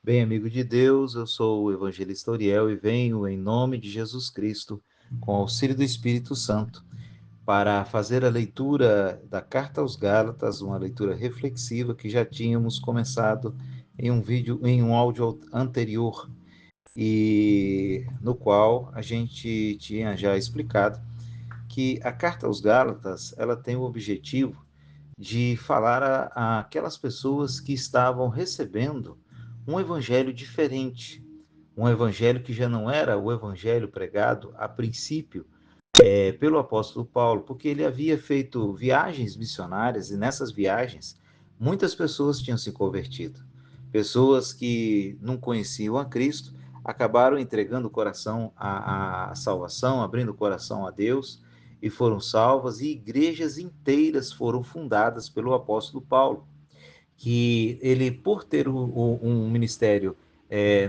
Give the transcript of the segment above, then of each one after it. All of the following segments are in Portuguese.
Bem, amigo de Deus, eu sou o evangelista Uriel e venho em nome de Jesus Cristo, com auxílio do Espírito Santo, para fazer a leitura da Carta aos Gálatas, uma leitura reflexiva que já tínhamos começado em um áudio anterior, e no qual a gente tinha já explicado que a Carta aos Gálatas, ela tem o objetivo de falar a aquelas pessoas que estavam recebendo um evangelho diferente, um evangelho que já não era o evangelho pregado a princípio pelo apóstolo Paulo, porque ele havia feito viagens missionárias e nessas viagens muitas pessoas tinham se convertido. Pessoas que não conheciam a Cristo acabaram entregando o coração à salvação, abrindo o coração a Deus e foram salvas, e igrejas inteiras foram fundadas pelo apóstolo Paulo, que ele, por ter um ministério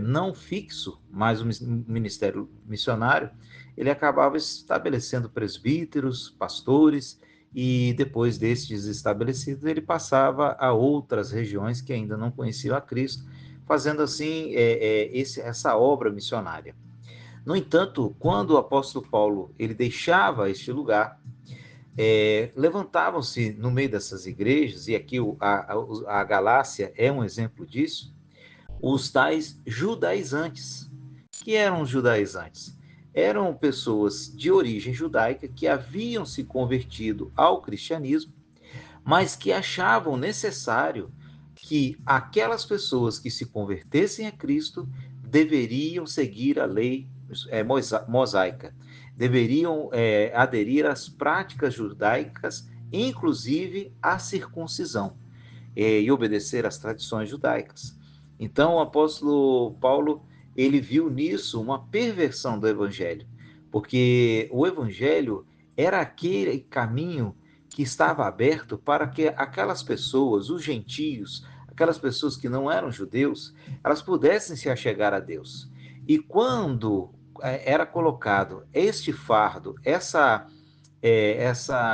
não fixo, mas um ministério missionário, ele acabava estabelecendo presbíteros, pastores, e depois destes estabelecidos, ele passava a outras regiões que ainda não conheciam a Cristo, fazendo assim essa obra missionária. No entanto, quando o apóstolo Paulo ele deixava este lugar, levantavam-se no meio dessas igrejas, e aqui a Galácia é um exemplo disso, os tais judaizantes. Que eram os judaizantes? Eram pessoas de origem judaica que haviam se convertido ao cristianismo, mas que achavam necessário que aquelas pessoas que se convertessem a Cristo deveriam seguir a lei mosaica, deveriam aderir às práticas judaicas, inclusive à circuncisão, e obedecer às tradições judaicas. Então, o apóstolo Paulo ele viu nisso uma perversão do evangelho, porque o evangelho era aquele caminho que estava aberto para que aquelas pessoas, os gentios, aquelas pessoas que não eram judeus, elas pudessem se achegar a Deus. E quando era colocado este fardo, essa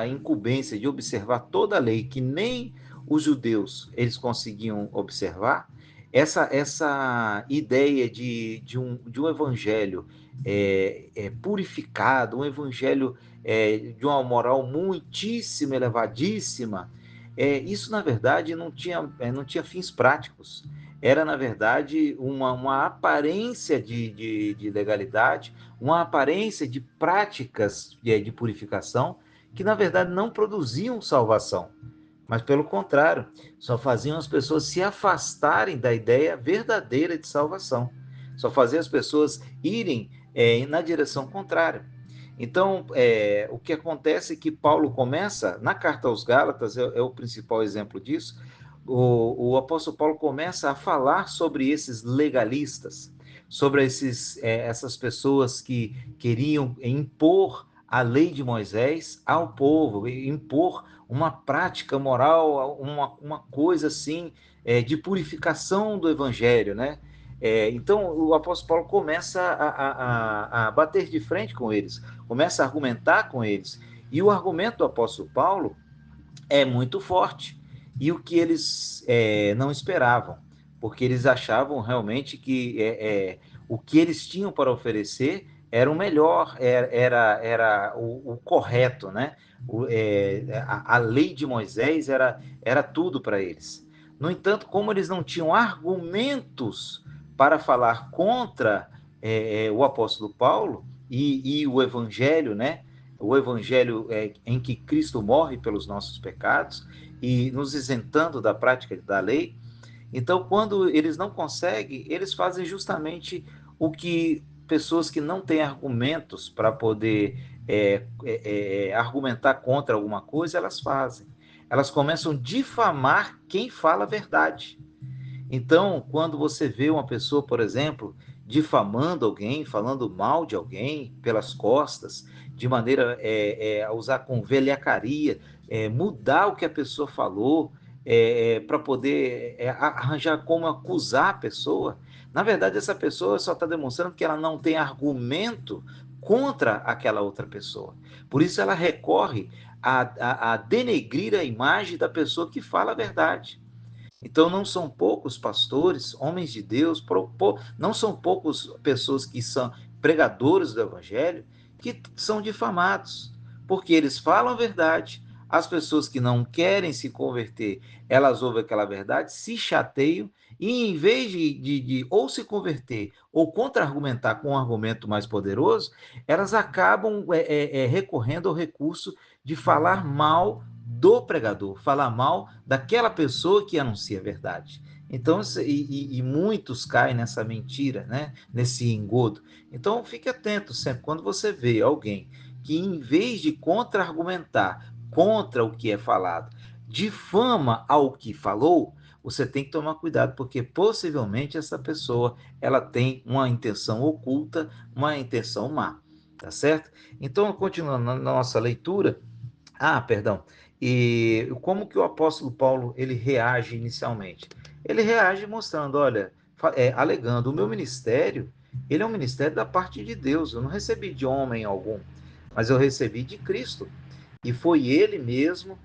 incumbência de observar toda a lei que nem os judeus eles conseguiam observar, essa ideia de um evangelho purificado, um evangelho de uma moral muitíssimo elevadíssima, isso na verdade não tinha fins práticos. Era, na verdade, uma aparência de legalidade, uma aparência de práticas de purificação que, na verdade, não produziam salvação, mas, pelo contrário, só faziam as pessoas se afastarem da ideia verdadeira de salvação, só faziam as pessoas irem na direção contrária. Então, o que acontece é que Paulo começa, na carta aos Gálatas, é o principal exemplo disso, o apóstolo Paulo começa a falar sobre esses legalistas, sobre essas pessoas que queriam impor a lei de Moisés ao povo, impor uma prática moral, uma coisa assim, de purificação do evangelho, né? Então, o apóstolo Paulo começa a bater de frente com eles, começa a argumentar com eles. E o argumento do apóstolo Paulo é muito forte. E o que eles não esperavam, porque eles achavam realmente que o que eles tinham para oferecer era o melhor, era o correto, né? A lei de Moisés era tudo para eles. No entanto, como eles não tinham argumentos para falar contra o apóstolo Paulo e o evangelho, né? O evangelho em que Cristo morre pelos nossos pecados e nos isentando da prática da lei. Então, quando eles não conseguem, eles fazem justamente o que pessoas que não têm argumentos para poder argumentar contra alguma coisa, elas fazem. Elas começam a difamar quem fala a verdade. Então, quando você vê uma pessoa, por exemplo, difamando alguém, falando mal de alguém pelas costas, de maneira a usar com velhacaria, mudar o que a pessoa falou, para poder arranjar como acusar a pessoa, na verdade, essa pessoa só está demonstrando que ela não tem argumento contra aquela outra pessoa. Por isso, ela recorre a denegrir a imagem da pessoa que fala a verdade. Então, não são poucos pastores, homens de Deus, não são poucas pessoas que são pregadores do Evangelho que são difamados, porque eles falam a verdade. As pessoas que não querem se converter, elas ouvem aquela verdade, se chateiam, e em vez de ou se converter ou contra-argumentar com um argumento mais poderoso, elas acabam recorrendo ao recurso de falar mal do pregador, falar mal daquela pessoa que anuncia a verdade. Então, e muitos caem nessa mentira, né? Nesse engodo. Então, fique atento sempre, quando você vê alguém que, em vez de contra-argumentar contra o que é falado, difama ao que falou, você tem que tomar cuidado, porque possivelmente essa pessoa ela tem uma intenção oculta, uma intenção má, tá certo? Então, continuando na nossa leitura, perdão. E como que o apóstolo Paulo ele reage inicialmente? Ele reage mostrando, olha, alegando, o meu ministério, ele é um ministério da parte de Deus. Eu não recebi de homem algum, mas eu recebi de Cristo. E foi ele mesmo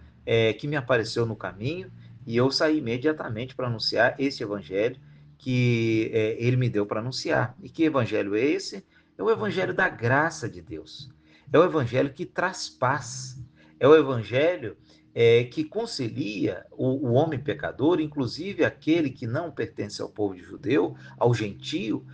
que me apareceu no caminho e eu saí imediatamente para anunciar esse evangelho que ele me deu para anunciar. E que evangelho é esse? É o evangelho da graça de Deus. É o evangelho que traz paz. É o evangelho que concilia o homem pecador, inclusive aquele que não pertence ao povo judeu, ao gentio,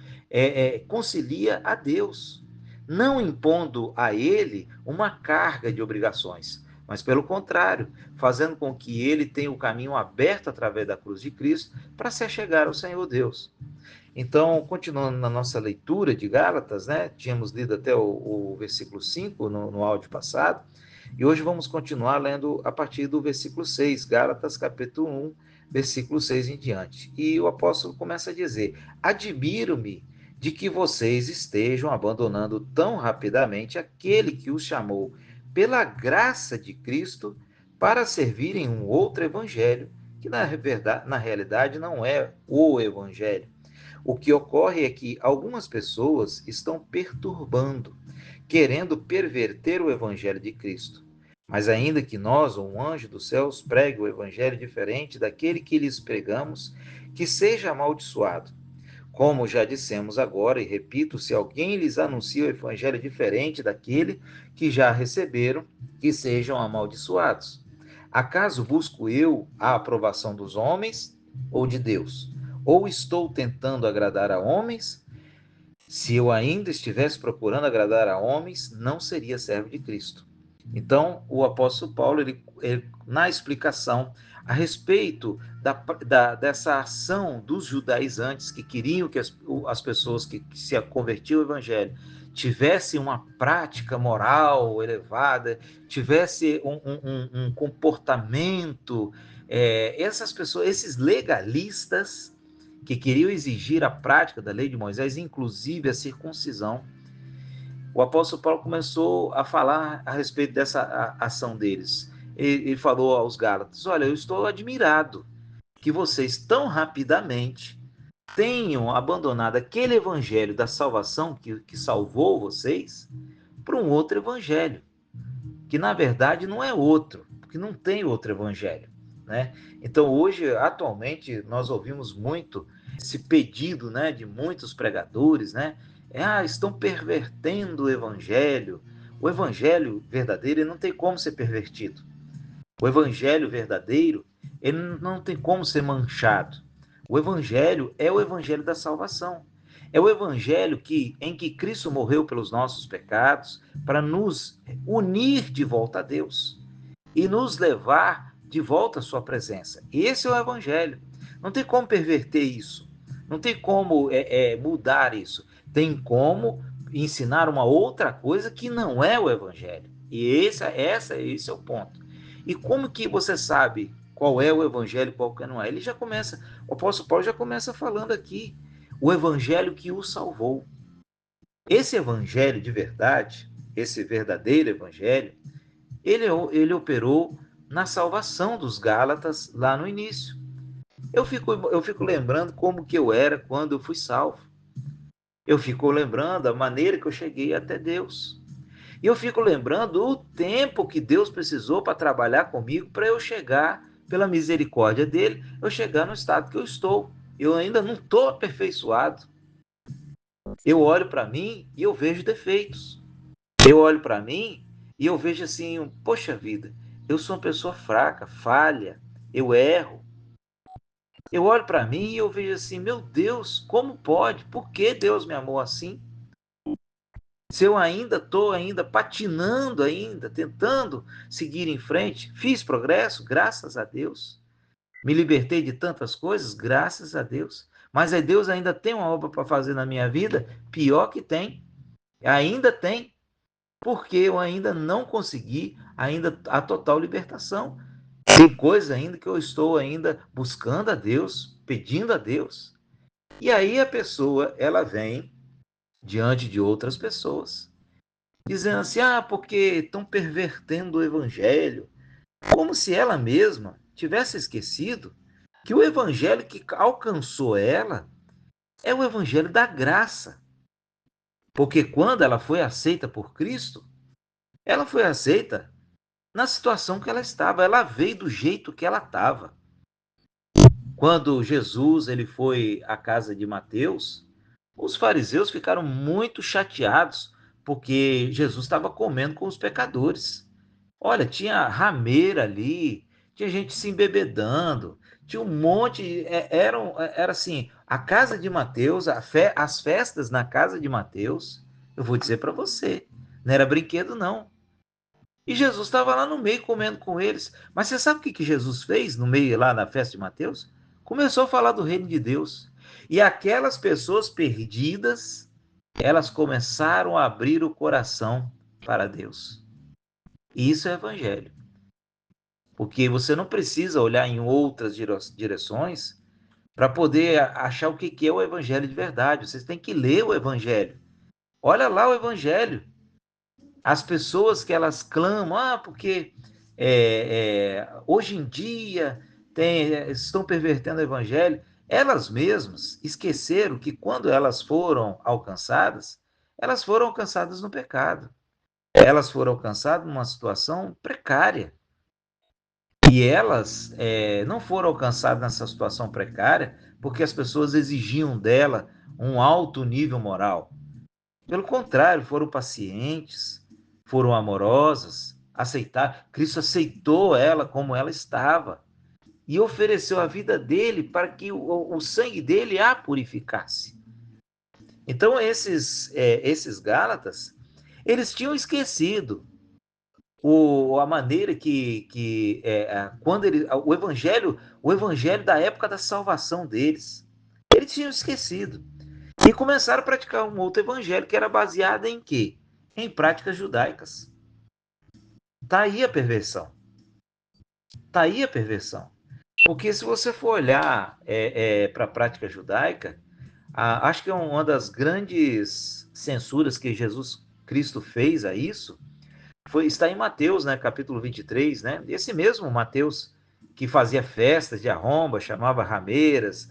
concilia a Deus, não impondo a ele uma carga de obrigações, mas pelo contrário, fazendo com que ele tenha o caminho aberto através da cruz de Cristo para se achegar ao Senhor Deus. Então, continuando na nossa leitura de Gálatas, né? Tínhamos lido até o versículo 5 no áudio passado, e hoje vamos continuar lendo a partir do versículo 6, Gálatas capítulo 1, versículo 6 em diante. E o apóstolo começa a dizer: admiro-me de que vocês estejam abandonando tão rapidamente aquele que os chamou pela graça de Cristo para servirem um outro evangelho, que na realidade não é o evangelho. O que ocorre é que algumas pessoas estão perturbando, querendo perverter o evangelho de Cristo. Mas ainda que nós, ou um anjo dos céus, pregue o evangelho diferente daquele que lhes pregamos, que seja amaldiçoado. Como já dissemos agora, e repito, se alguém lhes anuncia o evangelho diferente daquele que já receberam, que sejam amaldiçoados. Acaso busco eu a aprovação dos homens ou de Deus? Ou estou tentando agradar a homens? Se eu ainda estivesse procurando agradar a homens, não seria servo de Cristo. Então, o apóstolo Paulo, ele na explicação a respeito dessa ação dos judaizantes que queriam que as pessoas que se convertiam ao evangelho tivessem uma prática moral elevada, tivessem um comportamento, essas pessoas, esses legalistas que queriam exigir a prática da lei de Moisés, inclusive a circuncisão, o apóstolo Paulo começou a falar a respeito dessa ação deles. Ele falou aos Gálatas: olha, eu estou admirado que vocês tão rapidamente tenham abandonado aquele evangelho da salvação que salvou vocês para um outro evangelho, que na verdade não é outro, porque não tem outro evangelho, né? Então hoje, atualmente, nós ouvimos muito esse pedido, né, de muitos pregadores, né? Estão pervertendo o evangelho. O evangelho verdadeiro ele não tem como ser pervertido. O evangelho verdadeiro ele não tem como ser manchado. O evangelho é o evangelho da salvação. É o evangelho em que Cristo morreu pelos nossos pecados para nos unir de volta a Deus e nos levar de volta à sua presença. Esse é o evangelho. Não tem como perverter isso. Não tem como mudar isso. Tem como ensinar uma outra coisa que não é o evangelho. E esse é o ponto. E como que você sabe qual é o evangelho e qual que não é? O apóstolo Paulo já começa falando aqui, o evangelho que o salvou. Esse evangelho de verdade, esse verdadeiro evangelho, ele operou na salvação dos Gálatas lá no início. Eu fico lembrando como que eu era quando eu fui salvo. Eu fico lembrando a maneira que eu cheguei até Deus. E eu fico lembrando o tempo que Deus precisou para trabalhar comigo para eu chegar pela misericórdia dele, eu chegar no estado que eu estou. Eu ainda não estou aperfeiçoado. Eu olho para mim e eu vejo defeitos. Eu olho para mim e eu vejo assim, poxa vida, eu sou uma pessoa fraca, falha, eu erro. Eu olho para mim e eu vejo assim, meu Deus, como pode? Por que Deus me amou assim? Se eu ainda estou ainda patinando ainda, tentando seguir em frente, fiz progresso, graças a Deus. Me libertei de tantas coisas, graças a Deus. Mas aí Deus ainda tem uma obra para fazer na minha vida, pior que tem. Ainda tem, porque eu ainda não consegui ainda a total libertação. Tem coisa ainda que eu estou ainda buscando a Deus, pedindo a Deus. E aí a pessoa, ela vem diante de outras pessoas, dizendo assim, porque estão pervertendo o evangelho, como se ela mesma tivesse esquecido que o evangelho que alcançou ela é o evangelho da graça. Porque quando ela foi aceita por Cristo, ela foi aceita na situação que ela estava, ela veio do jeito que ela estava. Quando Jesus ele foi à casa de Mateus, os fariseus ficaram muito chateados porque Jesus estava comendo com os pecadores. Olha, tinha rameira ali, tinha gente se embebedando, tinha um monte, era assim, a casa de Mateus, as festas na casa de Mateus, eu vou dizer para você, não era brinquedo não. E Jesus estava lá no meio comendo com eles. Mas você sabe o que Jesus fez no meio lá na festa de Mateus? Começou a falar do reino de Deus. E aquelas pessoas perdidas, elas começaram a abrir o coração para Deus. E isso é evangelho. Porque você não precisa olhar em outras direções para poder achar o que é o evangelho de verdade. Você tem que ler o evangelho. Olha lá o evangelho. As pessoas que elas clamam, porque hoje em dia estão pervertendo o evangelho, elas mesmas esqueceram que quando elas foram alcançadas no pecado. Elas foram alcançadas numa situação precária. E elas não foram alcançadas nessa situação precária porque as pessoas exigiam dela um alto nível moral. Pelo contrário, foram pacientes, foram amorosas, aceitaram. Cristo aceitou ela como ela estava e ofereceu a vida dele para que o sangue dele a purificasse. Então, esses Gálatas, eles tinham esquecido a maneira quando o evangelho da época da salvação deles, eles tinham esquecido. E começaram a praticar um outro evangelho que era baseado em quê? Em práticas judaicas. Está aí a perversão. Está aí a perversão. Porque se você for olhar para a prática judaica, acho que é uma das grandes censuras que Jesus Cristo fez a isso, está em Mateus, né, capítulo 23, né? Esse mesmo Mateus que fazia festas de arromba, chamava rameiras,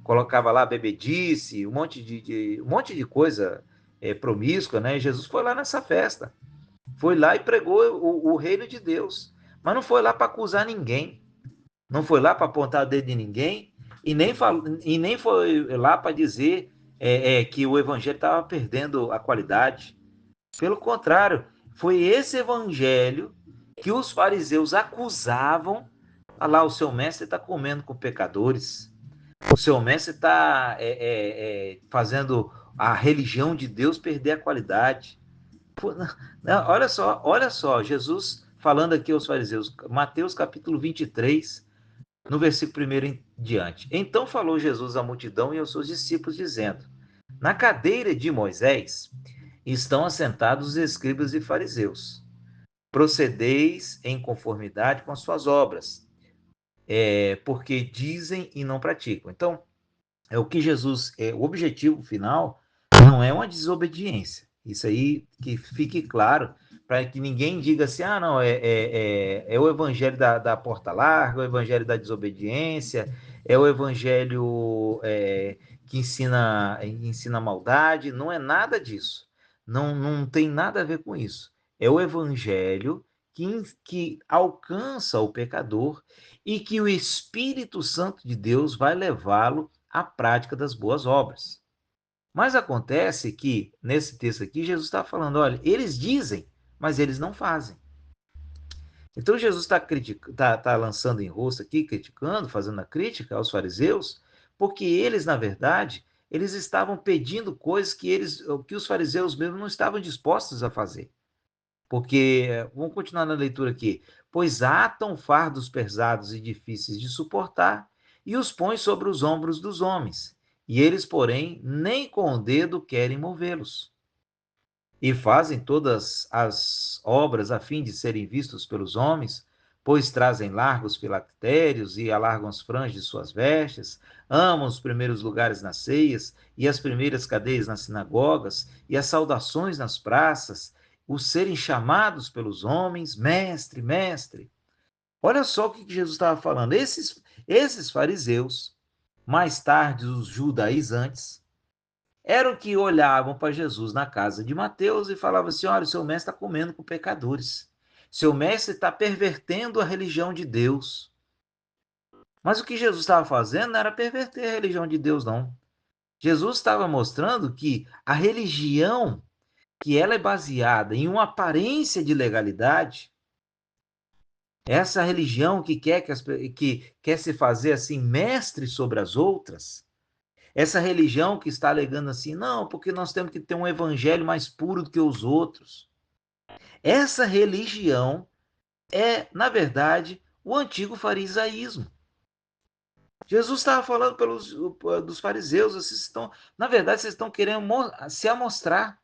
colocava lá bebedice, um monte de coisa promíscua, né? Jesus foi lá nessa festa, foi lá e pregou o reino de Deus, mas não foi lá para acusar ninguém, não foi lá para apontar o dedo em ninguém e nem foi lá para dizer que o evangelho estava perdendo a qualidade. Pelo contrário, foi esse evangelho que os fariseus acusavam. Ah lá, o seu mestre está comendo com pecadores. O seu mestre está fazendo a religião de Deus perder a qualidade. Pô, não, olha só, Jesus falando aqui aos fariseus, Mateus capítulo 23, no versículo 1 em diante. Então falou Jesus à multidão e aos seus discípulos, dizendo: Na cadeira de Moisés estão assentados os escribas e fariseus. Procedeis em conformidade com as suas obras, porque dizem e não praticam. Então, é o que Jesus, o objetivo final não é uma desobediência. Isso aí que fique claro, para que ninguém diga assim, não, é o evangelho da porta larga, o evangelho da desobediência, é o evangelho que ensina maldade, não é nada disso. Não tem nada a ver com isso. É o evangelho que alcança o pecador e que o Espírito Santo de Deus vai levá-lo à prática das boas obras. Mas acontece que, nesse texto aqui, Jesus está falando, olha, eles dizem, mas eles não fazem. Então Jesus está lançando em rosto aqui, criticando, fazendo a crítica aos fariseus, porque eles, na verdade, eles estavam pedindo coisas que os fariseus mesmo não estavam dispostos a fazer. Porque, vamos continuar na leitura aqui, pois atam fardos pesados e difíceis de suportar e os põem sobre os ombros dos homens, e eles, porém, nem com o dedo querem movê-los. E fazem todas as obras a fim de serem vistos pelos homens, pois trazem largos filactérios e alargam as franjas de suas vestes, amam os primeiros lugares nas ceias e as primeiras cadeias nas sinagogas e as saudações nas praças, os serem chamados pelos homens, mestre, mestre. Olha só o que Jesus estava falando. Esses fariseus, mais tarde os judaizantes, eram que olhavam para Jesus na casa de Mateus e falavam assim: olha, o seu mestre está comendo com pecadores. Seu mestre está pervertendo a religião de Deus. Mas o que Jesus estava fazendo não era perverter a religião de Deus, não. Jesus estava mostrando que a religião, que ela é baseada em uma aparência de legalidade, essa religião que quer se fazer assim mestre sobre as outras, essa religião que está alegando assim, não, porque nós temos que ter um evangelho mais puro do que os outros. Essa religião é, na verdade, o antigo farisaísmo. Jesus estava falando dos fariseus, vocês estão, na verdade, vocês estão querendo se amostrar.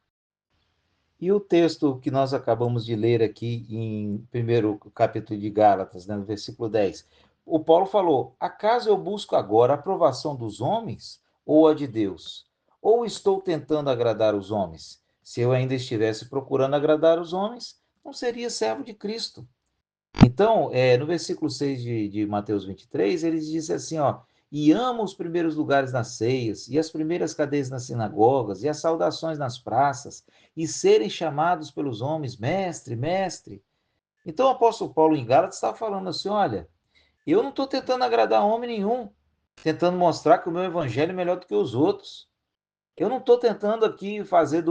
E o texto que nós acabamos de ler aqui em primeiro capítulo de Gálatas, né, no versículo 10, o Paulo falou: acaso eu busco agora a aprovação dos homens ou a de Deus? Ou estou tentando agradar os homens? Se eu ainda estivesse procurando agradar os homens, não seria servo de Cristo. Então, no versículo 6 de Mateus 23, ele diz assim, ó, e ama os primeiros lugares nas ceias, e as primeiras cadeias nas sinagogas, e as saudações nas praças, e serem chamados pelos homens, mestre, mestre. Então, o apóstolo Paulo em Gálatas está falando assim, olha, eu não estou tentando agradar homem nenhum, tentando mostrar que o meu evangelho é melhor do que os outros. Eu não estou tentando aqui fazer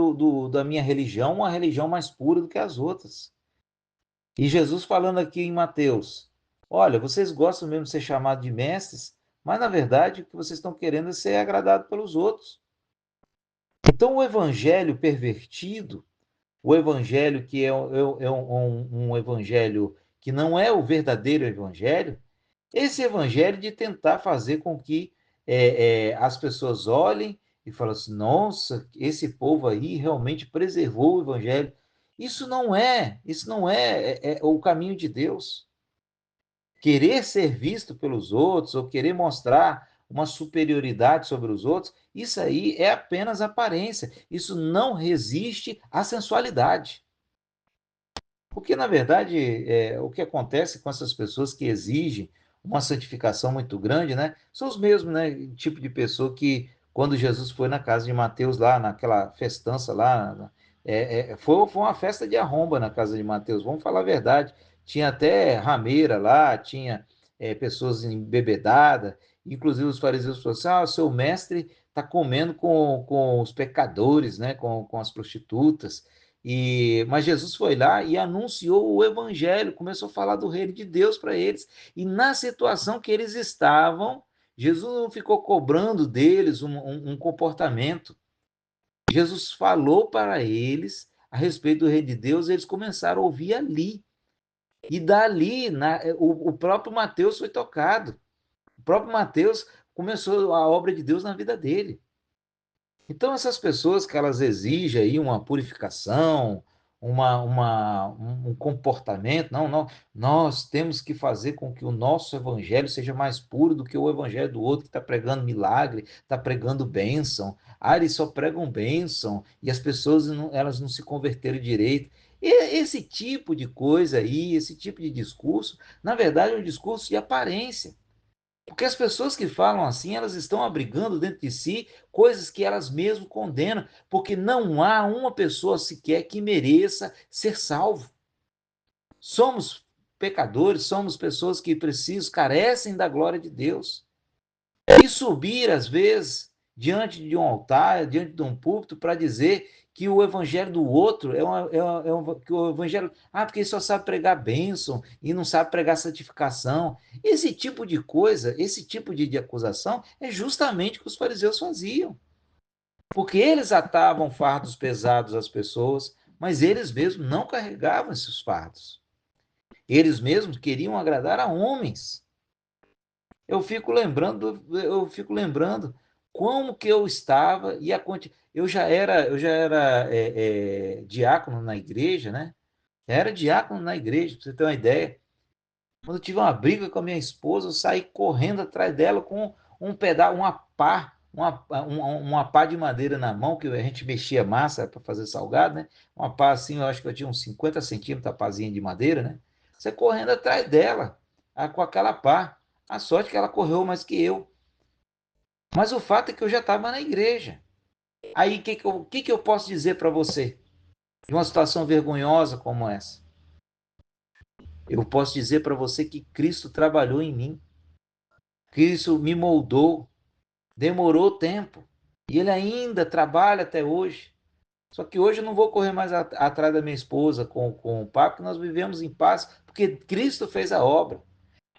da minha religião uma religião mais pura do que as outras. E Jesus falando aqui em Mateus, olha, vocês gostam mesmo de ser chamados de mestres, mas na verdade o que vocês estão querendo é ser agradado pelos outros. Então o evangelho pervertido, o evangelho que é um evangelho que não é o verdadeiro evangelho, esse evangelho de tentar fazer com que as pessoas olhem e falem assim, nossa, esse povo aí realmente preservou o evangelho. Isso não é o caminho de Deus. Querer ser visto pelos outros ou querer mostrar uma superioridade sobre os outros, isso aí é apenas aparência. Isso não resiste à sensualidade. Porque, na verdade, o que acontece com essas pessoas que exigem uma santificação muito grande, né? São os mesmos, né? Tipo de pessoa que, quando Jesus foi na casa de Mateus, lá naquela festança lá, foi uma festa de arromba na casa de Mateus, vamos falar a verdade. Tinha até rameira lá, tinha pessoas embebedadas, inclusive os fariseus falaram assim: ah, o seu mestre está comendo com os pecadores, né? Com as prostitutas. Mas Jesus foi lá e anunciou o evangelho, começou a falar do reino de Deus para eles. E na situação que eles estavam, Jesus não ficou cobrando deles um comportamento. Jesus falou para eles a respeito do reino de Deus, e eles começaram a ouvir ali. E dali, o próprio Mateus foi tocado. O próprio Mateus começou a obra de Deus na vida dele. Então, essas pessoas que elas exigem aí uma purificação, um comportamento, não, nós temos que fazer com que o nosso evangelho seja mais puro do que o evangelho do outro que está pregando milagre, está pregando bênção. Ah, eles só pregam bênção e as pessoas elas não se converteram direito. E esse tipo de coisa aí, esse tipo de discurso, na verdade, é um discurso de aparência. Porque as pessoas que falam assim, elas estão abrigando dentro de si coisas que elas mesmas condenam, porque não há uma pessoa sequer que mereça ser salvo. Somos pecadores, somos pessoas que precisam, carecem da glória de Deus. E subir, às vezes, diante de um altar, diante de um púlpito, para dizer que o evangelho do outro que o evangelho. Ah, porque ele só sabe pregar bênção e não sabe pregar santificação. Esse tipo de coisa, esse tipo de acusação é justamente o que os fariseus faziam. Porque eles atavam fardos pesados às pessoas, mas eles mesmos não carregavam esses fardos. Eles mesmos queriam agradar a homens. Eu fico lembrando como que eu estava e eu já era diácono na igreja, né? Era diácono na igreja, para você ter uma ideia. Quando eu tive uma briga com a minha esposa, eu saí correndo atrás dela com um pedaço, uma pá de madeira na mão, que a gente mexia massa para fazer salgado, né? Uma pá assim, eu acho que eu tinha uns 50 centímetros, a pazinha de madeira, né? Você correndo atrás dela, com aquela pá. A sorte que ela correu mais que eu. Mas o fato é que eu já estava na igreja. Aí o que que eu posso dizer para você? De uma situação vergonhosa como essa? Eu posso dizer para você que Cristo trabalhou em mim. Cristo me moldou. Demorou tempo. E ele ainda trabalha até hoje. Só que hoje eu não vou correr mais atrás da minha esposa com o papo, porque nós vivemos em paz, porque Cristo fez a obra.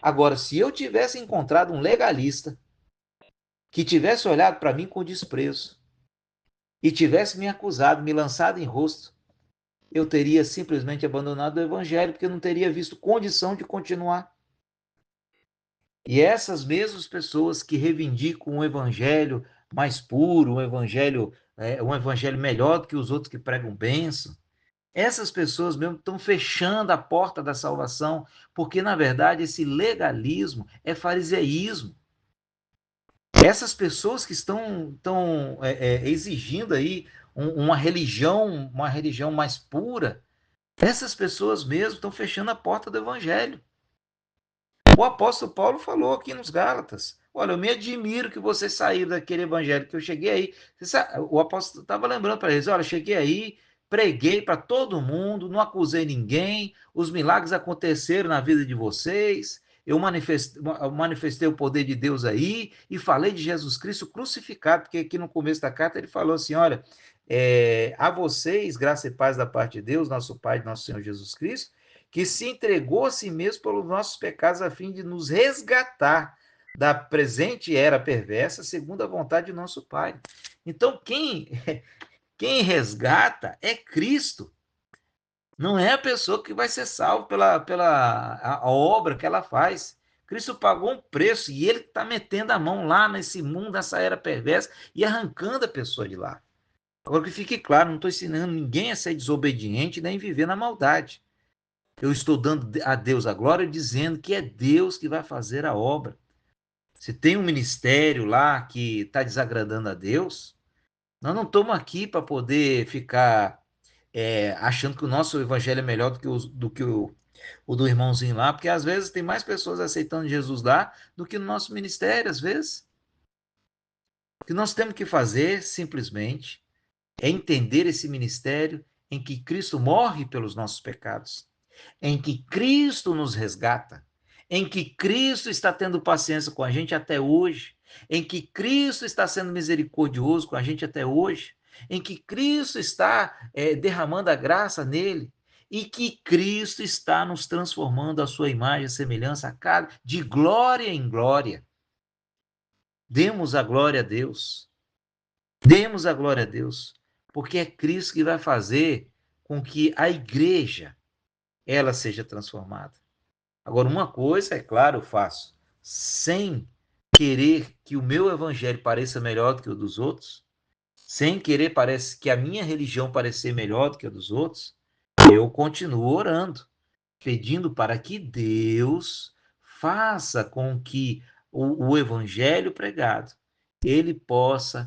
Agora, se eu tivesse encontrado um legalista que tivesse olhado para mim com desprezo e tivesse me acusado, me lançado em rosto, eu teria simplesmente abandonado o evangelho, porque eu não teria visto condição de continuar. E essas mesmas pessoas que reivindicam um evangelho mais puro, um evangelho melhor do que os outros que pregam bênção, essas pessoas mesmo estão fechando a porta da salvação, porque na verdade esse legalismo é fariseísmo. Essas pessoas que estão exigindo aí uma religião mais pura, essas pessoas mesmo estão fechando a porta do evangelho. O apóstolo Paulo falou aqui nos Gálatas: olha, eu me admiro que vocês saíram daquele evangelho que eu cheguei aí. O apóstolo estava lembrando para eles: olha, cheguei aí, preguei para todo mundo, não acusei ninguém, os milagres aconteceram na vida de vocês. Eu manifestei o poder de Deus aí e falei de Jesus Cristo crucificado, porque aqui no começo da carta ele falou assim: olha, a vocês, graça e paz da parte de Deus, nosso Pai, nosso Senhor Jesus Cristo, que se entregou a si mesmo pelos nossos pecados, a fim de nos resgatar da presente era perversa, segundo a vontade de nosso Pai. Então, quem resgata é Cristo. Não é a pessoa que vai ser salva pela a obra que ela faz. Cristo pagou um preço e ele está metendo a mão lá nesse mundo, nessa era perversa e arrancando a pessoa de lá. Agora que fique claro, não estou ensinando ninguém a ser desobediente nem viver na maldade. Eu estou dando a Deus a glória, dizendo que é Deus que vai fazer a obra. Se tem um ministério lá que está desagradando a Deus, nós não estamos aqui para poder ficar achando que o nosso evangelho é melhor do que o do irmãozinho lá, porque às vezes tem mais pessoas aceitando Jesus lá do que no nosso ministério, às vezes. O que nós temos que fazer, simplesmente, é entender esse ministério em que Cristo morre pelos nossos pecados, em que Cristo nos resgata, em que Cristo está tendo paciência com a gente até hoje, em que Cristo está sendo misericordioso com a gente até hoje, em que Cristo está derramando a graça nele, e que Cristo está nos transformando à sua imagem e semelhança de glória em glória. Demos a glória a Deus. Demos a glória a Deus, porque é Cristo que vai fazer com que a igreja ela seja transformada. Agora, uma coisa, é claro, eu faço, sem querer que o meu evangelho pareça melhor do que o dos outros, sem querer parece que a minha religião parecer melhor do que a dos outros, eu continuo orando, pedindo para que Deus faça com que o evangelho pregado ele possa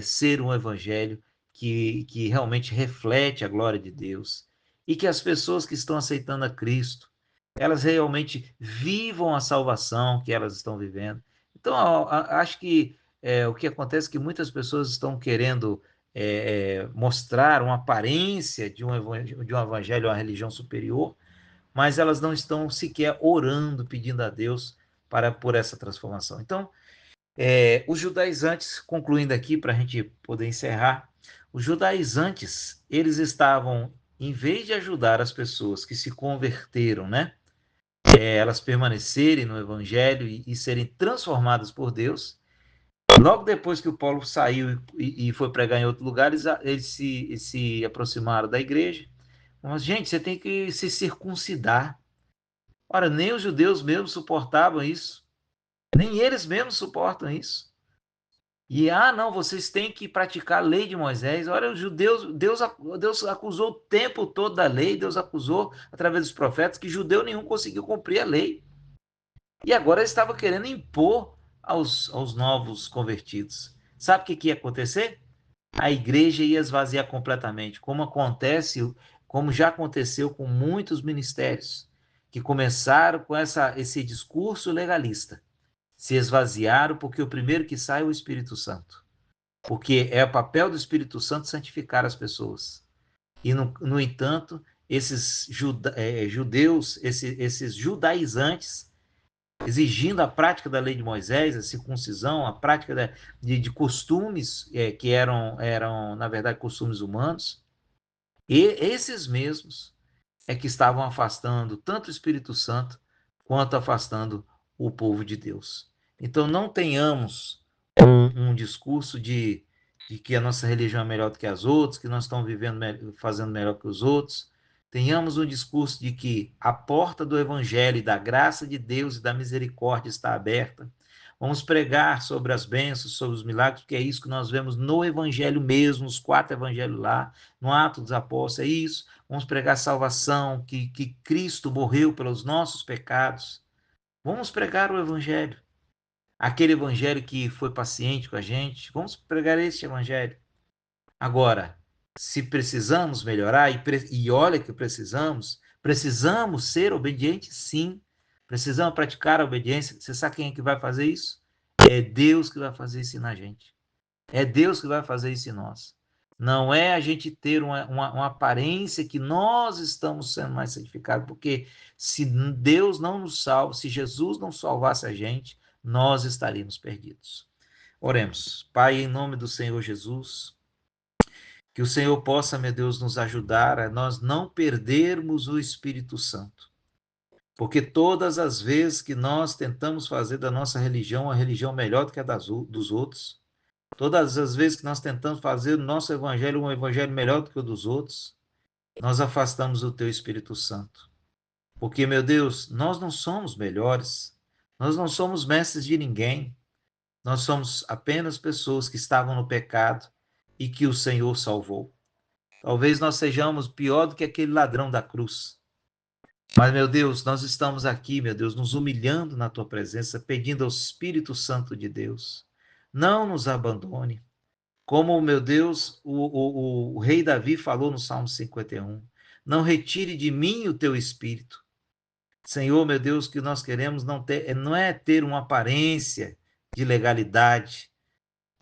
ser um evangelho que realmente reflete a glória de Deus e que as pessoas que estão aceitando a Cristo elas realmente vivam a salvação que elas estão vivendo. Então, acho que o que acontece é que muitas pessoas estão querendo mostrar uma aparência de um evangelho, uma religião superior, mas elas não estão sequer orando, pedindo a Deus por essa transformação. Então, os judaizantes, concluindo aqui para a gente poder encerrar, os judaizantes, eles estavam, em vez de ajudar as pessoas que se converteram, né, elas permanecerem no evangelho e serem transformadas por Deus, logo depois que o Paulo saiu e foi pregar em outro lugar, eles se aproximaram da igreja. Mas, gente, você tem que se circuncidar. Ora, nem os judeus mesmos suportavam isso. Nem eles mesmos suportam isso. E, não, vocês têm que praticar a lei de Moisés. Olha, os judeus, Deus acusou o tempo todo da lei, Deus acusou, através dos profetas, que judeu nenhum conseguiu cumprir a lei. E agora ele estava querendo impor aos novos convertidos. Sabe o que ia acontecer? A igreja ia esvaziar completamente, como já aconteceu com muitos ministérios, que começaram com esse discurso legalista. Se esvaziaram porque o primeiro que sai é o Espírito Santo. Porque é o papel do Espírito Santo santificar as pessoas. E, no entanto, esses judeus, esses judaizantes, exigindo a prática da lei de Moisés, a circuncisão, a prática de costumes que eram, na verdade, costumes humanos, e esses mesmos que estavam afastando tanto o Espírito Santo quanto afastando o povo de Deus. Então, não tenhamos um discurso de que a nossa religião é melhor do que as outras, que nós estamos fazendo melhor que os outros. Tenhamos um discurso de que a porta do evangelho e da graça de Deus e da misericórdia está aberta. Vamos pregar sobre as bênçãos, sobre os milagres, porque é isso que nós vemos no evangelho mesmo, nos 4 evangelhos lá, no Atos dos Apóstolos, é isso. Vamos pregar salvação, que Cristo morreu pelos nossos pecados. Vamos pregar o evangelho. Aquele evangelho que foi paciente com a gente, vamos pregar este evangelho. Agora, se precisamos melhorar, e olha que precisamos ser obedientes, sim. Precisamos praticar a obediência. Você sabe quem é que vai fazer isso? É Deus que vai fazer isso na gente. É Deus que vai fazer isso em nós. Não é a gente ter uma aparência que nós estamos sendo mais santificados, porque se Deus não nos salva, se Jesus não salvasse a gente, nós estaríamos perdidos. Oremos. Pai, em nome do Senhor Jesus, que o Senhor possa, meu Deus, nos ajudar a nós não perdermos o Espírito Santo. Porque todas as vezes que nós tentamos fazer da nossa religião uma religião melhor do que a dos outros, todas as vezes que nós tentamos fazer o nosso evangelho um evangelho melhor do que o dos outros, nós afastamos o teu Espírito Santo. Porque, meu Deus, nós não somos melhores, nós não somos mestres de ninguém, nós somos apenas pessoas que estavam no pecado e que o Senhor salvou. Talvez nós sejamos pior do que aquele ladrão da cruz. Mas, meu Deus, nós estamos aqui, meu Deus, nos humilhando na tua presença, pedindo ao Espírito Santo de Deus, não nos abandone. Como, meu Deus, o rei Davi falou no Salmo 51, não retire de mim o teu espírito. Senhor, meu Deus, o que nós queremos não é ter uma aparência de legalidade.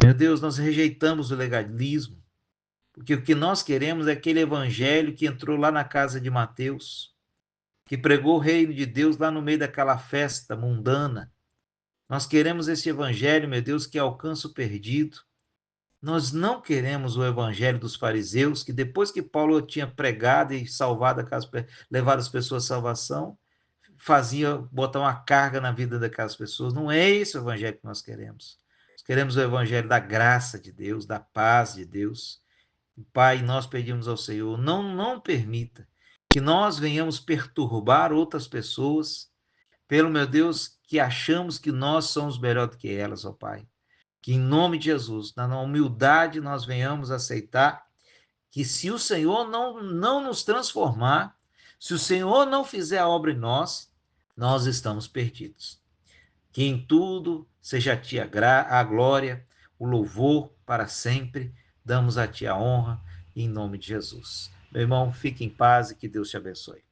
Meu Deus, nós rejeitamos o legalismo, porque o que nós queremos é aquele evangelho que entrou lá na casa de Mateus, que pregou o reino de Deus lá no meio daquela festa mundana. Nós queremos esse evangelho, meu Deus, que alcança o perdido. Nós não queremos o evangelho dos fariseus, que depois que Paulo tinha pregado e levado as pessoas à salvação, botar uma carga na vida daquelas pessoas. Não é esse o evangelho que nós queremos. Nós queremos o evangelho da graça de Deus, da paz de Deus. Pai, nós pedimos ao Senhor, não permita que nós venhamos perturbar outras pessoas, pelo meu Deus, que achamos que nós somos melhor do que elas, ó Pai. Que em nome de Jesus, na humildade, nós venhamos aceitar que se o Senhor não nos transformar, se o Senhor não fizer a obra em nós estamos perdidos. Que em tudo seja a Ti a glória, o louvor para sempre, damos a Ti a honra, em nome de Jesus. Meu irmão, fique em paz e que Deus te abençoe.